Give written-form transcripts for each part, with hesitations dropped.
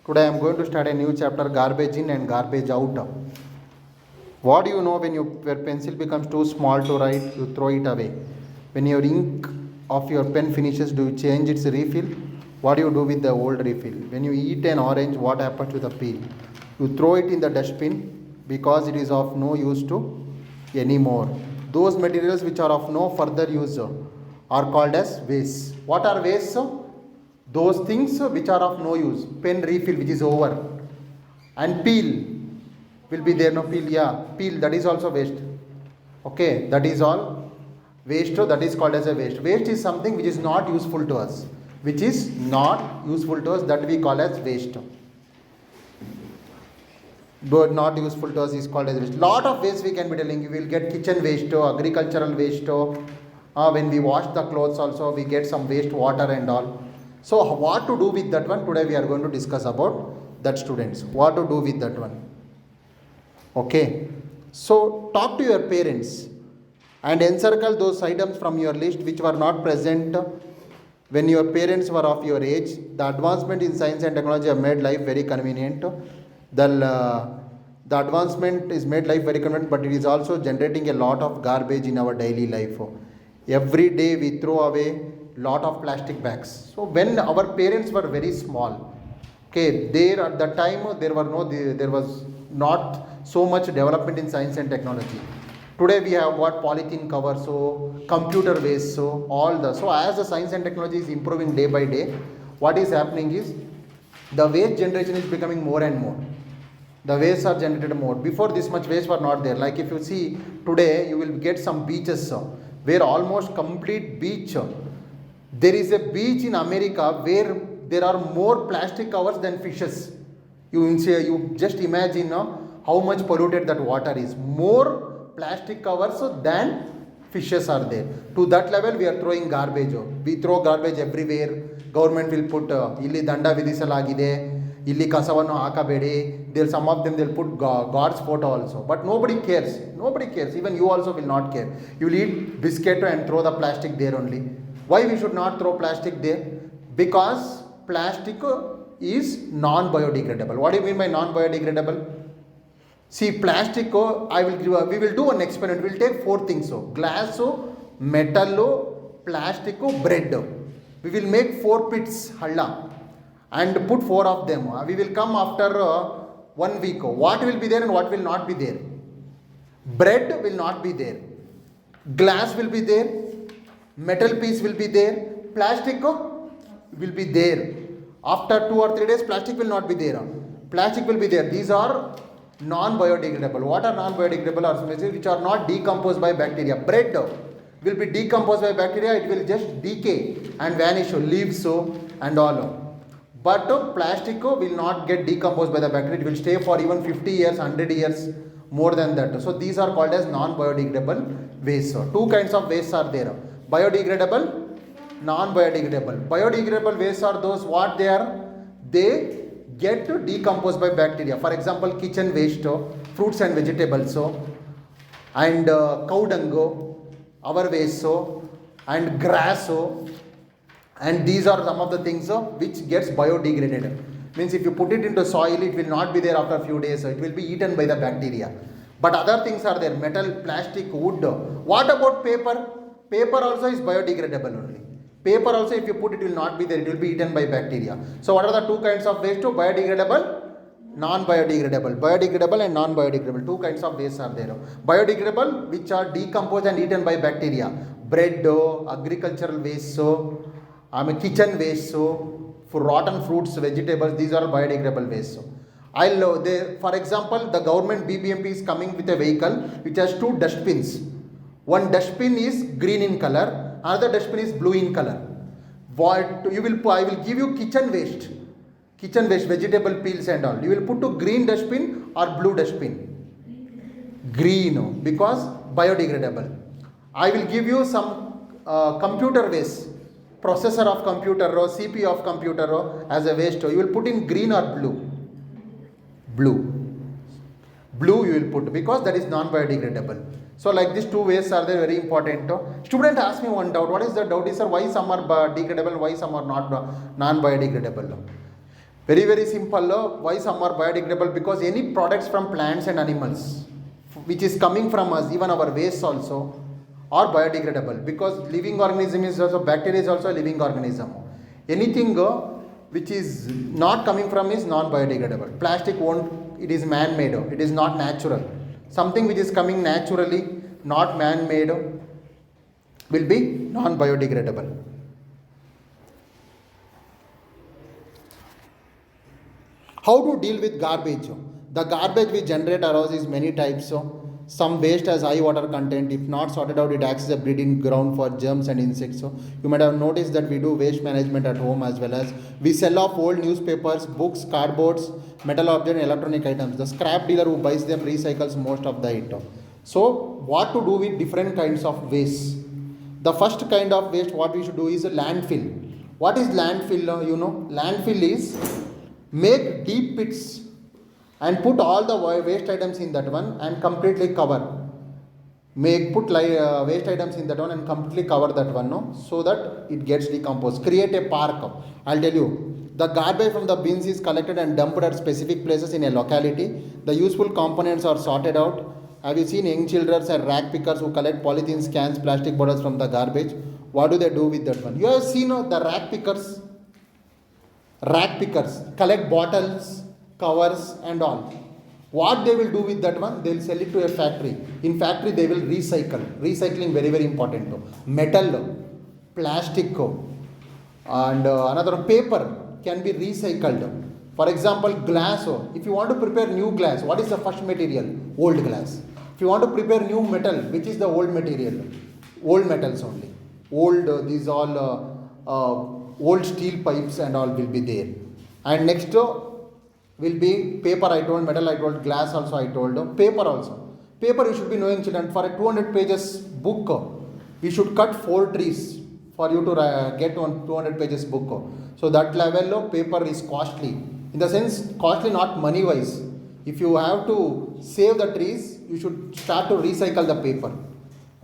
Today I am going to start a new chapter, garbage in and garbage out. What do you know when your pencil becomes too small to write, you throw it away. When your ink of your pen finishes, do you change its refill? What do you do with the old refill? When you eat an orange, what happens to the peel? You throw it in the dustbin because it is of no use to anymore. Those materials which are of no further use are called as waste. What are waste? Those things which are of no use. Pen refill which is over. And peel will be there. No peel, yeah. Peel, that is also waste. Okay, that is all waste. That is called as a waste. Waste is something which is not useful to us. Which is not useful to us, that we call as waste. But not useful to us is called as waste. Lot of waste we can be telling. You will get kitchen waste, agricultural waste. When we wash the clothes also we get some waste water and all. So what to do with that one? Today we are going to discuss about that, students. What to do with that one? Okay. So talk to your parents and encircle those items from your list which were not present when your parents were of your age. The advancement in science and technology have made life very convenient. The advancement is made life very convenient, but it is also generating a lot of garbage in our daily life. Every day we throw away lot of plastic bags. So when our parents were very small, okay, there at that time there was not so much development in science and technology. Today we have got polythene covers, so computer waste, so as the science and technology is improving day by day, what is happening is the waste generation is becoming more and more. The wastes are generated more. Before, this much waste were not there. Like if you see today, you will get some beaches where almost complete beach. There is a beach in America where there are more plastic covers than fishes. You just imagine how much polluted that water is. More plastic covers than fishes are there. To that level we are throwing garbage. We throw garbage everywhere. Government will put illi danda vidisalagide, illi kasavannu hakabedi. There some of them they'll put God's photo also. But nobody cares. Nobody cares. Even you also will not care. You will eat biscuit and throw the plastic there only. Why we should not throw plastic there? Because plastic is non-biodegradable. What do you mean by non-biodegradable? See, plastic, we will do an experiment. We will take 4 things. Glass, metal, plastic, bread. We will make 4 pits, halla, and put 4 of them. We will come after 1 week. What will be there and what will not be there? Bread will not be there. Glass will be there. Metal piece will be there. Plastic will be there. After 2 or 3 days, plastic will not be there. Plastic will be there. These are non-biodegradable. What are non-biodegradable? Are some which are not decomposed by bacteria. Bread will be decomposed by bacteria. It will just decay and vanish, leaves and all. But plastic will not get decomposed by the bacteria. It will stay for even 50 years, 100 years, more than that. So these are called as non-biodegradable waste. 2 kinds of waste are there. Biodegradable, non-biodegradable. Biodegradable wastes are those what they are? They get decomposed by bacteria. For example, kitchen waste, fruits and vegetables, and cow dung, our waste, and grass, and these are some of the things which gets biodegraded. Means if you put it into soil, it will not be there after a few days. It will be eaten by the bacteria. But other things are there: metal, plastic, wood. What about paper? Paper also is biodegradable only. Paper also, if you put it, will not be there. It will be eaten by bacteria. So what are the 2 kinds of waste? Biodegradable, non-biodegradable. Biodegradable and non-biodegradable. 2 kinds of waste are there. Biodegradable, which are decomposed and eaten by bacteria. Bread, agricultural waste, kitchen waste, for rotten fruits, vegetables. These are biodegradable waste. For example, the government BBMP is coming with a vehicle which has 2 dustbins. One dustbin is green in color. Another dustbin is blue in color. I will give you kitchen waste, vegetable peels and all. You will put to green dustbin or blue dustbin. Green, because biodegradable. I will give you some computer waste, processor of computer or CPU of computer as a waste. You will put in green or blue. Blue you will put because that is non-biodegradable. So like these 2 ways are there, very important. Student asked me one doubt. What is the doubt? Is sir, why some are degradable, why some are not non-biodegradable? Very very simple. Why some are biodegradable? Because any products from plants and animals which is coming from us, even our waste also, are biodegradable. Because living organism is also, bacteria is also a living organism. Anything which is not coming from is non biodegradable. Plastic won't, it is man made, it is not natural. Something which is coming naturally, not man made, will be non biodegradable. How to deal with garbage? The garbage we generate around is many types. Some waste has high water content. If not sorted out, it acts as a breeding ground for germs and insects. So you might have noticed that we do waste management at home, as well as we sell off old newspapers, books, cardboards, metal objects, and electronic items. The scrap dealer who buys them recycles most of the item. So what to do with different kinds of waste? The first kind of waste what we should do is a landfill. What is landfill? Landfill is make deep pits and put all the waste items in that one and completely cover. Put waste items in that one and completely cover that one, no? So that it gets decomposed. Create a park. I'll tell you. The garbage from the bins is collected and dumped at specific places in a locality. The useful components are sorted out. Have you seen young children and rag pickers who collect polythene cans, plastic bottles from the garbage? What do they do with that one? You have seen the rag pickers. Rag pickers collect bottles, covers and all. What they will do with that one? They will sell it to a factory. In factory they will recycle. Recycling very very important. Metal, plastic, and another paper can be recycled. For example, glass. If you want to prepare new glass, what is the first material? Old glass. If you want to prepare new metal, which is the old material? Old metals only. These all old steel pipes and all will be there. And next will be paper, I told, metal I told, glass also I told, paper also. Paper you should be knowing, children, for a 200 pages book, we should cut 4 trees for you to get one 200 pages book. So that level paper is costly. In the sense, costly not money wise. If you have to save the trees, you should start to recycle the paper.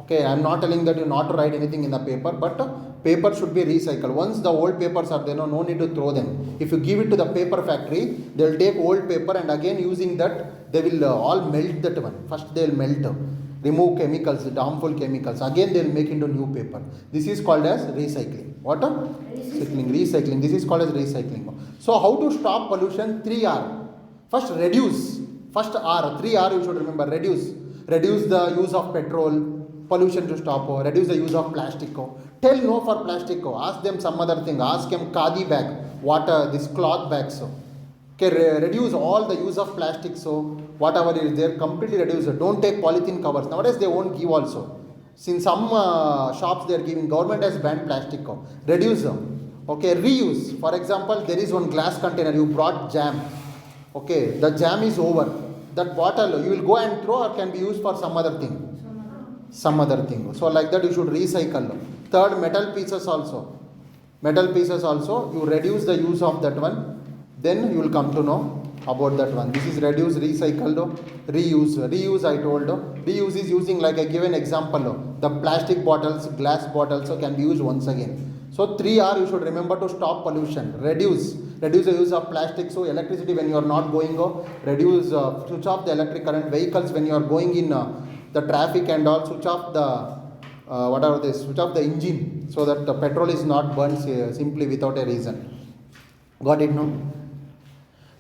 Okay, I am not telling that you not to write anything in the paper, but paper should be recycled. Once the old papers are there, no need to throw them. If you give it to the paper factory, they will take old paper and again using that, they will all melt that one. First they will melt, remove chemicals, harmful chemicals. Again they will make into new paper. This is called as recycling. What? Recycling. This is called as recycling. So how to stop pollution? 3R. First reduce. First R. 3R you should remember. Reduce. Reduce the use of petrol. Pollution to stop, reduce the use of plastic. Tell no for plastic. Ask them some other thing. Ask them khadi bag, water, this cloth bags. Okay, reduce all the use of plastic. So whatever is there, completely reduce it. Don't take polythene covers. Nowadays they won't give also. Since some shops they are giving, government has banned plastic. Reduce them. Okay, reuse. For example, there is one glass container. You brought jam. Okay, the jam is over. That bottle you will go and throw or can be used for some other thing. So like that you should recycle. Third, metal pieces also. You reduce the use of that one. Then you will come to know about that one. This is reduce, recycle, reuse. Reuse I told. Reuse is using, like I give an example. The plastic bottles, glass bottles can be used once again. So 3R you should remember to stop pollution. Reduce the use of plastic. So electricity when you are not going, reduce, switch off the electric current. Vehicles when you are going in the traffic and all, switch off the switch off the engine so that the petrol is not burned simply without a reason. Got it, no?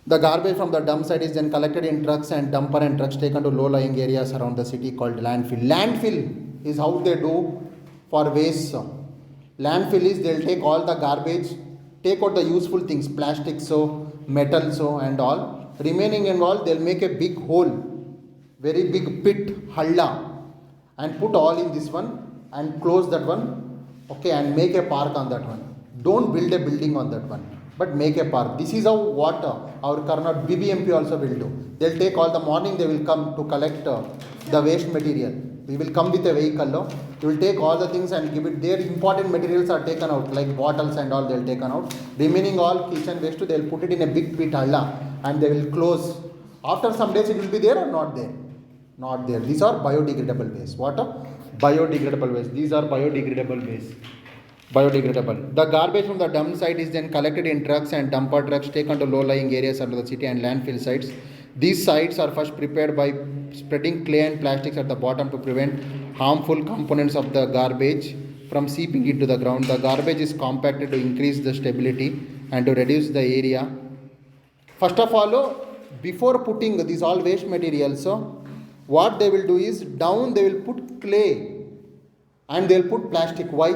The garbage from the dump site is then collected in trucks and dumper and trucks taken to low-lying areas around the city called landfill. Landfill is how they do for waste. Landfill is they'll take all the garbage, take out the useful things, plastic, metal, and all. Remaining and all, they'll make a big hole. Very big pit, halla, and put all in this one and close that one, okay, and make a park on that one. Don't build a building on that one, but make a park. This is how what our Karnataka BBMP also will do. They'll take all the morning, they will come to collect the waste material. We will come with a vehicle, you will take all the things and give it. Their important materials are taken out, like bottles and all, they'll taken out. Remaining all kitchen waste, they'll put it in a big pit, halla, and they will close. After some days, it will be there or not there? Not there. These are biodegradable waste. What? Biodegradable waste. These are biodegradable waste. Biodegradable. The garbage from the dump site is then collected in trucks and dumper trucks taken to low-lying areas under the city and landfill sites. These sites are first prepared by spreading clay and plastics at the bottom to prevent harmful components of the garbage from seeping into the ground. The garbage is compacted to increase the stability and to reduce the area. First of all, before putting these all waste materials, what they will do is down they will put clay and they will put plastic. Why?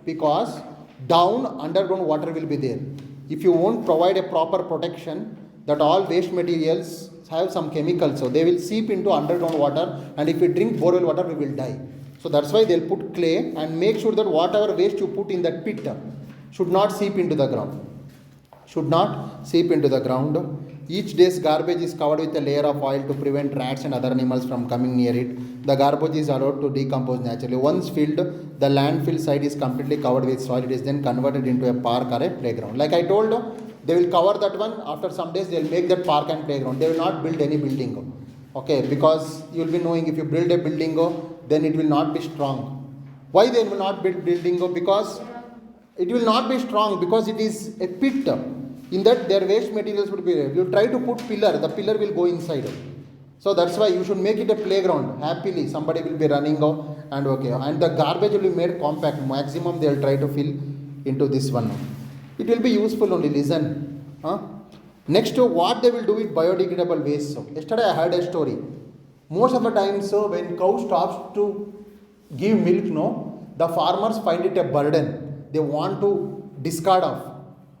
Because down underground water will be there. If you won't provide a proper protection, that all waste materials have some chemicals, so they will seep into underground water, and if we drink borewell water we will die. So that's why they'll put clay and make sure that whatever waste you put in that pit should not seep into the ground. Each day's garbage is covered with a layer of oil to prevent rats and other animals from coming near it. The garbage is allowed to decompose naturally. Once filled, the landfill site is completely covered with soil. It is then converted into a park or a playground. Like I told, they will cover that one. After some days, they will make that park and playground. They will not build any building. Okay, because you will be knowing if you build a building, then it will not be strong. Why they will not build building? Because it will not be strong, because it is a pit. In that their waste materials would be there. You try to put pillar, the pillar will go inside. So that's why you should make it a playground. Happily somebody will be running and okay. And the garbage will be made compact. Maximum they will try to fill into this one. It will be useful only. Listen. Next, what they will do with biodegradable waste. So yesterday I heard a story. Most of the time, so when cow stops to give milk, the farmers find it a burden. They want to discard off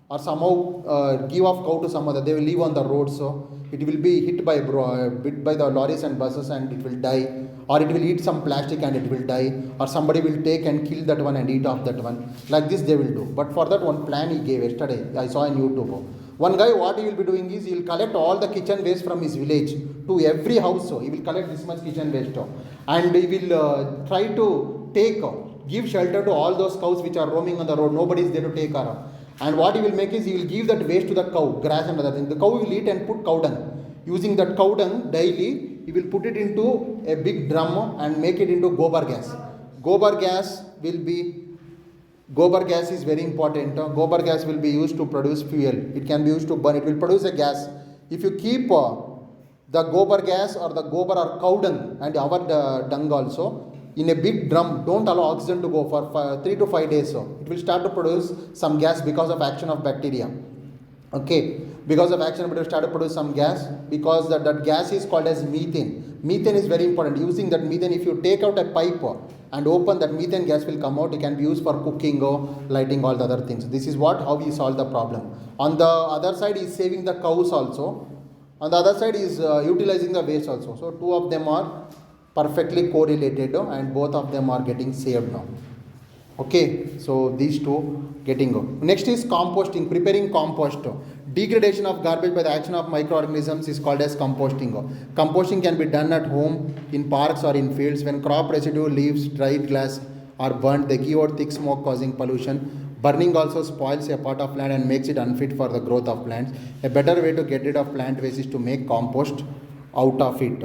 or somehow give off cow to some other. They will leave on the road, so it will be hit by the lorries and buses and it will die, or it will eat some plastic and it will die, or somebody will take and kill that one and eat off that one. Like this they will do. But for that one plan he gave yesterday, I saw on YouTube. One guy, what he will be doing is he will collect all the kitchen waste from his village to every house. So he will collect this much kitchen waste and he will try to give shelter to all those cows which are roaming on the road. Nobody is there to take care of. And what he will make is he will give that waste to the cow, grass and other things. The cow will eat and put cow dung. Using that cow dung daily, he will put it into a big drum and make it into gobar gas. Gobar gas is very important. Gobar gas will be used to produce fuel. It can be used to burn. It will produce a gas. If you keep the gobar gas or the gobar or cow dung and our dung also in a big drum, don't allow oxygen to go for 3 to 5 days. So it will start to produce some gas because of action of bacteria. Okay, because of action, it will start to produce some gas, because that gas is called as methane. Methane is very important. Using that methane, if you take out a pipe and open, that methane gas will come out. It can be used for cooking or lighting, all the other things. This is how we solve the problem. On the other side is saving the cows also. On the other side is utilizing the waste also. So two of them are perfectly correlated and both of them are getting saved now. Okay, so these two getting go. Next is composting, preparing compost. Degradation of garbage by the action of microorganisms is called as composting. Composting can be done at home, in parks or in fields. When crop residue, leaves, dried grass are burnt, they give out thick smoke causing pollution. Burning also spoils a part of land and makes it unfit for the growth of plants. A better way to get rid of plant waste is to make compost out of it.